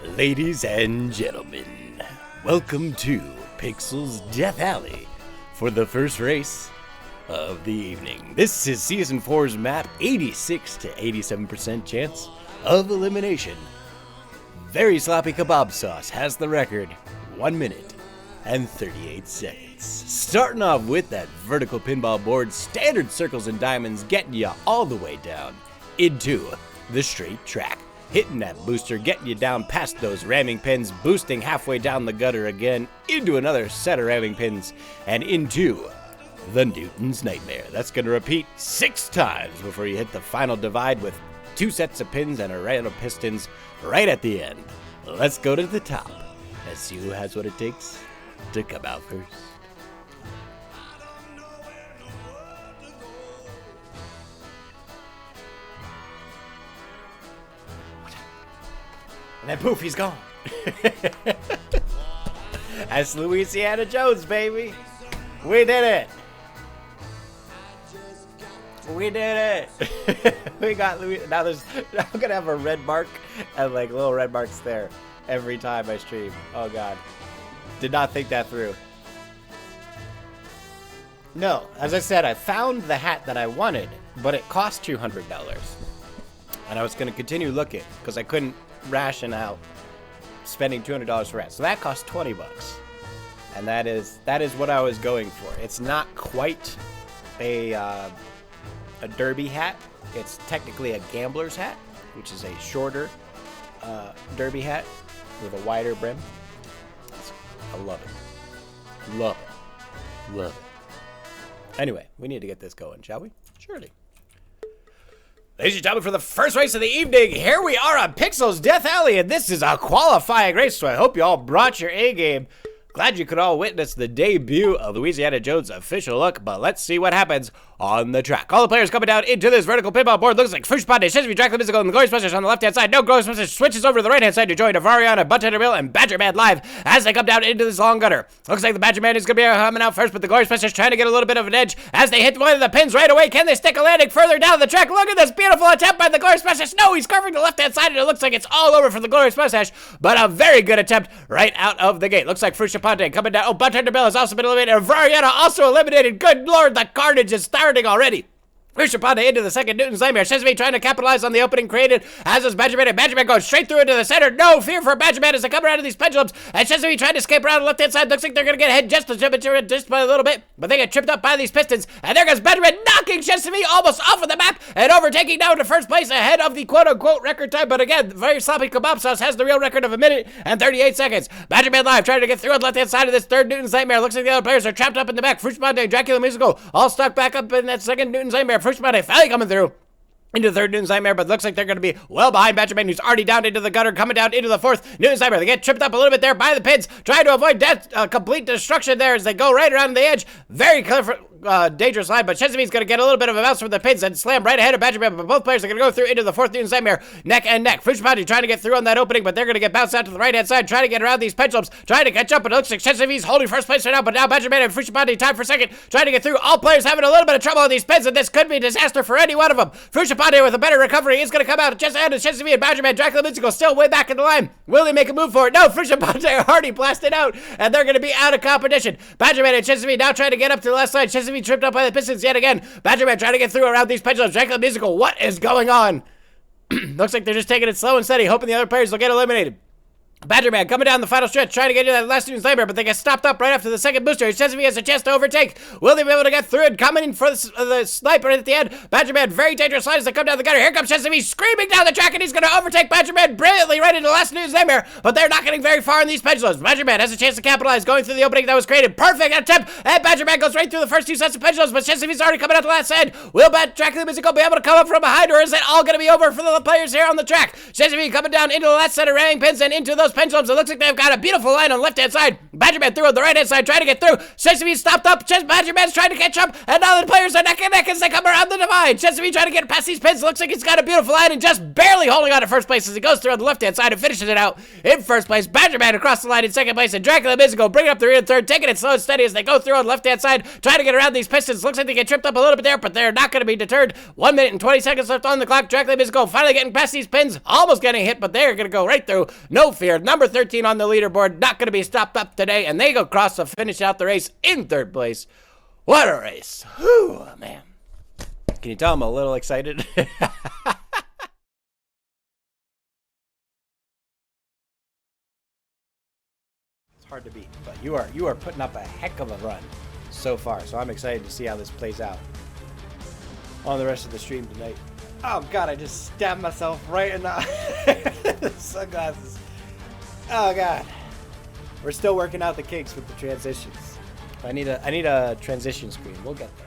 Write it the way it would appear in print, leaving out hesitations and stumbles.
Ladies and gentlemen, welcome to Pixel's Death Alley for the first race of the evening. This is Season 4's map, 86 to 87% chance of elimination. Very Sloppy Kebab Sauce has the record, 1 minute and 38 seconds. Starting off with that vertical pinball board, standard circles and diamonds getting you all the way down into the straight track. Hitting that booster, getting you down past those ramming pins, boosting halfway down the gutter again, into another set of ramming pins, and into the Newton's Nightmare. That's going to repeat 6 times before you hit the final divide with 2 sets of pins and a round of pistons right at the end. Let's go to the top and see who has what it takes to come out first. And then poof, he's gone. That's Louisianna Jones, baby. We did it. We did it. We got Louis. Now I'm gonna have a red mark and like little red marks there every time I stream. Oh God. Did not think that through. No, as I said, I found the hat that I wanted, but it cost $200. And I was gonna continue looking because I couldn't ration out spending $200 for it. So that cost $20. And that is what I was going for. It's not quite a derby hat. It's technically a gambler's hat, which is a shorter derby hat with a wider brim. I love it. Love it. Love it. Anyway, we need to get this going, shall we? Surely. Ladies and gentlemen, for the first race of the evening, here we are on Pixel's Death Alley, and this is a qualifying race, so I hope you all brought your A-game. Glad you could all witness the debut of Louisianna Jones' official look, but let's see what happens on the track. All the players coming down into this vertical pinball board. Looks like First Spot, Shizby, Dracula Mystical, and the Glorious Busters on the left-hand side. No Glorious Busters switches over to the right-hand side to join Louisianna, Buttheader Bill, and Badger Man live as they come down into this long gutter. Looks like the Badger Man is going to be coming out first, but the Glorious Busters trying to get a little bit of an edge as they hit one of the pins right away. Can they stick a landing further down the track? Look at this beautiful attempt by the Glorious Busters. No, he's covering the left-hand side, and it looks like it's all over for the Glorious Busters, but a very good attempt right out of the gate. Looks like Fruit Chaponte coming down. Oh, Buttheader Bill has also been eliminated. Louisianna also eliminated. Good Lord, the carnage is starting already. Louisianna into the second Newton's Nightmare. Shizby trying to capitalize on the opening created as is Badger Man, and Badger Man goes straight through into the center. No fear for Badger Man as they come around to these pendulums, and Shizby trying to escape around the left-hand side. Looks like they're going to get ahead just by a little bit, but they get tripped up by these pistons, and there goes Badger Man knocking Shizby almost off of the map and overtaking down to first place ahead of the quote-unquote record time, but again, Very Sloppy Kebab Sauce has the real record of 1 minute and 38 seconds. Badger Man live trying to get through on the left-hand side of this third Newton's Nightmare. Looks like the other players are trapped up in the back. Fruit Monday, Dracula Musical, all stuck back up in that second Newton's Nightmare. Fruit Monday finally coming through into the third Newton's Nightmare, but looks like they're going to be well behind Badger Man, who's already down into the gutter, coming down into the fourth Newton's Nightmare. They get tripped up a little bit there by the pins, trying to avoid death, complete destruction there as they go right around the edge. Very clever, dangerous line, but Chesapeake's going to get a little bit of a bounce from the pins and slam right ahead of Badger Man, but both players are going to go through into the fourth Newton's Nightmare, neck and neck. Fushipati trying to get through on that opening, but they're going to get bounced out to the right-hand side, trying to get around these pendulums, trying to catch up, but it looks like Chesapeake's holding first place right now, but now Badger Man and Fushipati tied for second, trying to get through. All players having a little bit of trouble on these pins, and this could be a disaster for any one of them. Fushipati with a better recovery is going to come out just ahead of Chesapeake and Badger Man. Dracula Mystical still way back in the line. Will they make a move for it? No, Fushipati already blasted out, and they're going to be out of competition. Badger Man and Chesapeake now trying to get up to the left side. Chesapeake tripped up by the pistons yet again. Badger Man trying to get through around these pendulums. Dracula Musical, what is going on? Looks like they're just taking it slow and steady, hoping the other players will get eliminated. Badger Man coming down the final stretch, trying to get into that last Newton's Nightmare, but they get stopped up right after the second booster. Chesapeake has a chance to overtake. Will they be able to get through it? Coming in for the sniper at the end. Badger Man, very dangerous line as they come down the gutter. Here comes Chesapeake screaming down the track, and he's going to overtake Badger Man brilliantly right into the last Newton's Nightmare, but they're not getting very far in these pendulums. Badger Man has a chance to capitalize, going through the opening that was created. Perfect attempt, and Badger Man goes right through the first 2 sets of pendulums, but Chesapeake's already coming out the last end. Will Dracula Musical be able to come up from behind, or is it all going to be over for the players here on the track? Chesapeake coming down into the last set of ramming pins and into those those pendulums. It looks like they've got a beautiful line on the left-hand side. Badger Man through on the right-hand side, trying to get through. Sesame stopped up. Badger Man's trying to catch up. And now the players are neck and neck as they come around the divide. Sesame trying to get past these pins. Looks like he's got a beautiful line and just barely holding on to first place as he goes through on the left-hand side and finishes it out in first place. Badger Man across the line in second place. And Dracula Mystical bringing up the rear in third, taking it slow and steady as they go through on the left-hand side, trying to get around these pistons. Looks like they get tripped up a little bit there, but they're not going to be deterred. 1 minute and 20 seconds left on the clock. Dracula Mystical finally getting past these pins, almost getting hit, but they're going to go right through. No fear. Number 13 on the leaderboard, not going to be stopped up today, and they go across to finish out the race in third place. What a race. Whew, man. Can you tell I'm a little excited? It's hard to beat, but you are putting up a heck of a run so far, so I'm excited to see how this plays out on the rest of the stream tonight. Oh god, I just stabbed myself right in the sunglasses. Oh god. We're still working out the kinks with the transitions. I need a transition screen. We'll get there.